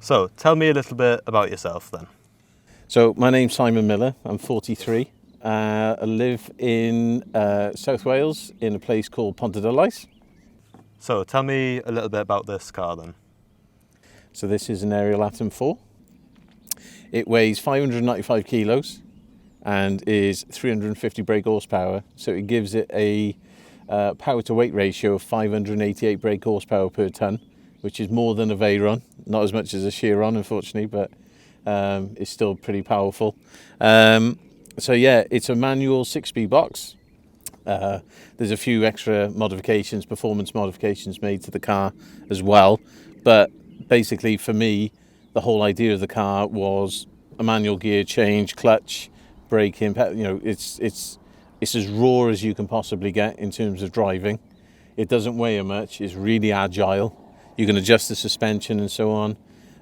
So, tell me a little bit about yourself then. So my name's Simon Miller, I'm 43. I live in South Wales in a place called Pontarddulais. So, tell me a little bit about this car then. So this is an Ariel Atom 4. It weighs 595 kilos and is 350 brake horsepower. So it gives it a power to weight ratio of 588 brake horsepower per tonne, which is more than a Veyron. Not as much as a Chiron, unfortunately, but it's still pretty powerful. So yeah, it's a manual 6-speed box. There's a few extra modifications, performance modifications made to the car as well. But basically for me, the whole idea of the car was a manual gear change, clutch, braking. You know, it's as raw as you can possibly get in terms of driving. It doesn't weigh much. It's really agile. You can adjust the suspension and so on.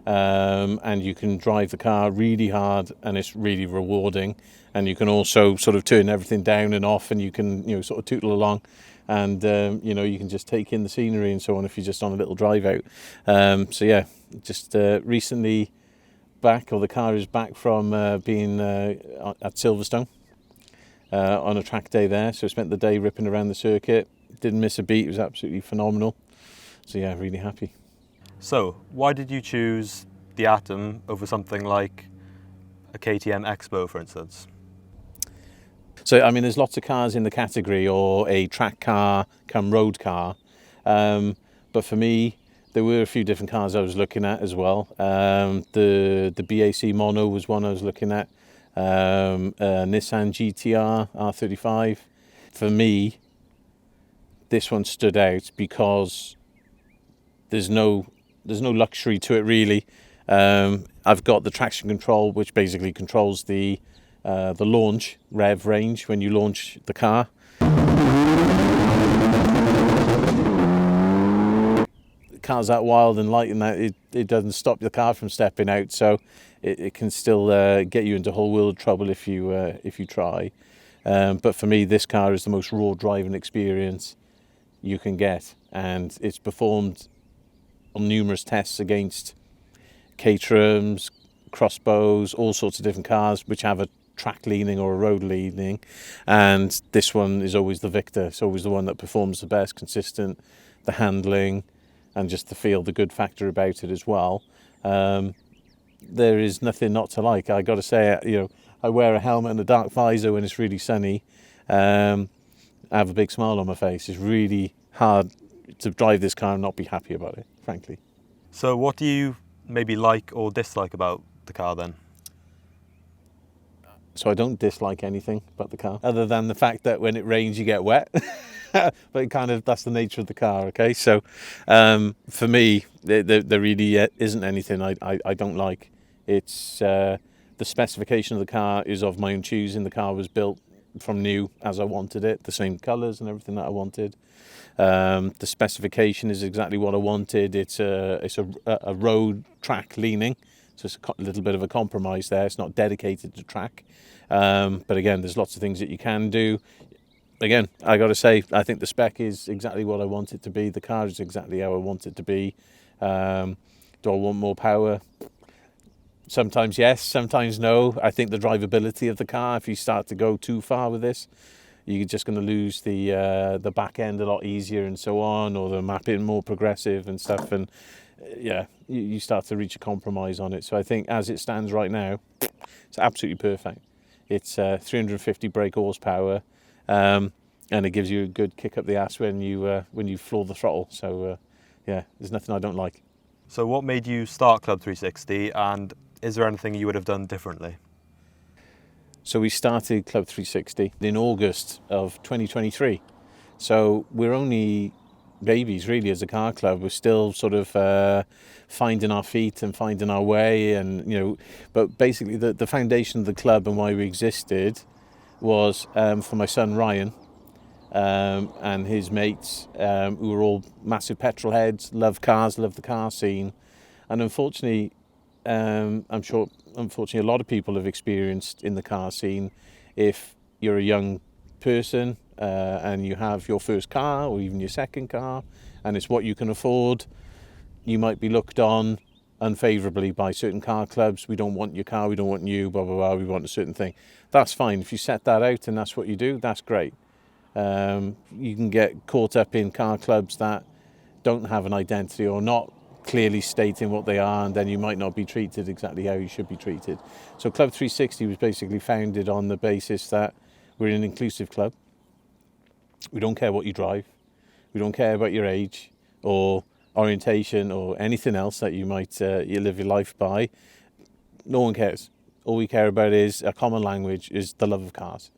And you can drive the car really hard, and it's really rewarding. And you can also sort of turn everything down and off, and you can, you know, sort of tootle along, and you know, you can just take in the scenery and so on if you're just on a little drive out. So yeah, just recently back, or the car is back from being at Silverstone on a track day there. So I spent the day ripping around the circuit. Didn't miss a beat. It was absolutely phenomenal. So yeah, really happy. So, why did you choose the Atom over something like a KTM Expo, for instance? So, I mean, there's lots of cars in the category, or a track car, come road car. But for me, there were a few different cars I was looking at as well. The BAC Mono was one I was looking at. Nissan GTR R35. For me, this one stood out because there's no luxury to it really. I've got the traction control, which basically controls the launch rev range when you launch the car. The car's that wild and light in that it doesn't stop the car from stepping out, so it can still get you into whole world trouble if you try. But for me, this car is the most raw driving experience you can get, and it's performed on numerous tests against Caterhams, Crossbows, all sorts of different cars which have a track leaning or a road leaning, and this one is always the victor. It's always the one that performs the best, consistent, the handling, and just the feel, the good factor about it as well. There is nothing not to like. I got to say, you know, I wear a helmet and a dark visor when it's really sunny. I have a big smile on my face. It's really hard to drive this car and not be happy about it, frankly. So, what do you maybe like or dislike about the car then? So I don't dislike anything about the car, other than the fact that when it rains you get wet. But that's the nature of the car, okay? So for me, there really isn't anything I don't like. It's the specification of the car is of my own choosing. The car was built from new as I wanted it, the same colours and everything that I wanted. The specification is exactly what I wanted. It's a road track leaning, so it's a little bit of a compromise there. It's not dedicated to track, but again, there's lots of things that you can do. Again, I got to say, I think the spec is exactly what I want it to be. The car is exactly how I want it to be. Do I want more power? Sometimes yes, sometimes no. I think the drivability of the car, if you start to go too far with this, you're just going to lose the back end a lot easier and so on, or the mapping more progressive and stuff. And yeah, you start to reach a compromise on it. So I think as it stands right now, it's absolutely perfect. It's 350 brake horsepower, and it gives you a good kick up the ass when you floor the throttle. So yeah, there's nothing I don't like. So, what made you start Club 360, and is there anything you would have done differently? So we started Club 360 in August of 2023. So we're only babies really as a car club. We're still sort of finding our feet and finding our way, and you know, but basically the foundation of the club and why we existed was for my son Ryan and his mates, who were all massive petrol heads, love cars, love the car scene, and unfortunately a lot of people have experienced in the car scene, if you're a young person and you have your first car or even your second car and it's what you can afford, you might be looked on unfavourably by certain car clubs. We don't want your car, we don't want you, blah, blah, blah, we want a certain thing. That's fine. If you set that out and that's what you do, that's great. You can get caught up in car clubs that don't have an identity or not clearly stating what they are, and then you might not be treated exactly how you should be treated. So Club 360 was basically founded on the basis that we're an inclusive club. We don't care what you drive. We don't care about your age or orientation or anything else that you might you live your life by. No one cares. All we care about is a common language, is the love of cars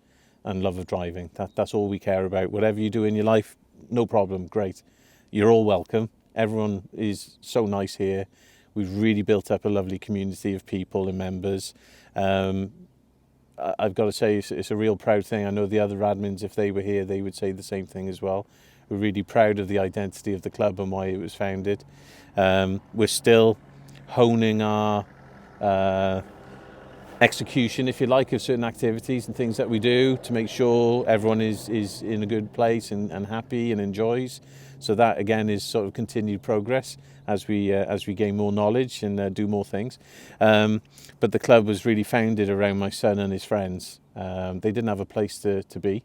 and love of driving. That's all we care about. Whatever you do in your life, no problem, great. You're all welcome. Everyone is so nice here. We've really built up a lovely community of people and members. I've got to say, it's a real proud thing. I know the other admins, if they were here, they would say the same thing as well. We're really proud of the identity of the club and why it was founded. We're still honing our execution, if you like, of certain activities and things that we do to make sure everyone is in a good place and happy and enjoys. So that again is sort of continued progress as we gain more knowledge and do more things. But the club was really founded around my son and his friends. They didn't have a place to be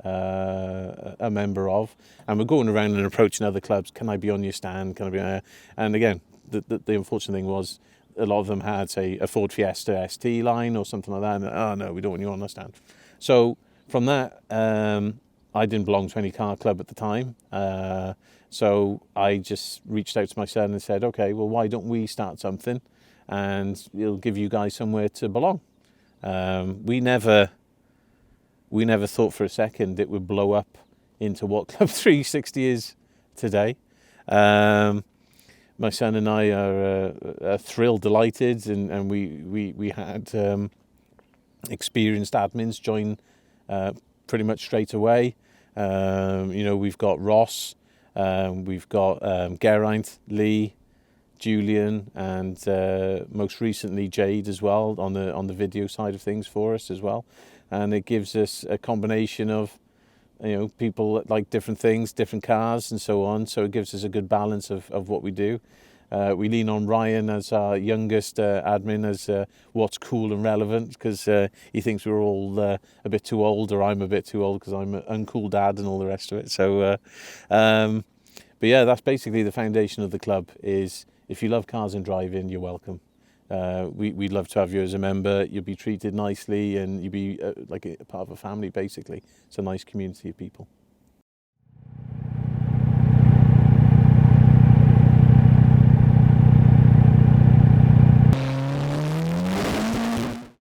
a member of, and we're going around and approaching other clubs. Can I be on your stand? Can I be? And again, the unfortunate thing was, a lot of them had, say, a Ford Fiesta ST line or something like that. And, oh no, we don't want you on our stand. So from that, I didn't belong to any car club at the time. So I just reached out to my son and said, okay, well, why don't we start something and it'll give you guys somewhere to belong. We never thought for a second it would blow up into what Club 360 is today. My son and I are thrilled, delighted, and we had experienced admins join pretty much straight away. We've got Ross, we've got Geraint, Lee, Julian, and most recently Jade as well on the video side of things for us as well. And it gives us a combination of people that like different things, different cars and so on. So it gives us a good balance of what we do. We lean on Ryan as our youngest admin as what's cool and relevant, because he thinks we're all a bit too old, or I'm a bit too old because I'm an uncool dad and all the rest of it. So, but yeah, that's basically the foundation of the club. Is if you love cars and driving, you're welcome. We'd love to have you as a member. You'll be treated nicely and you'll be like a part of a family, basically. It's a nice community of people.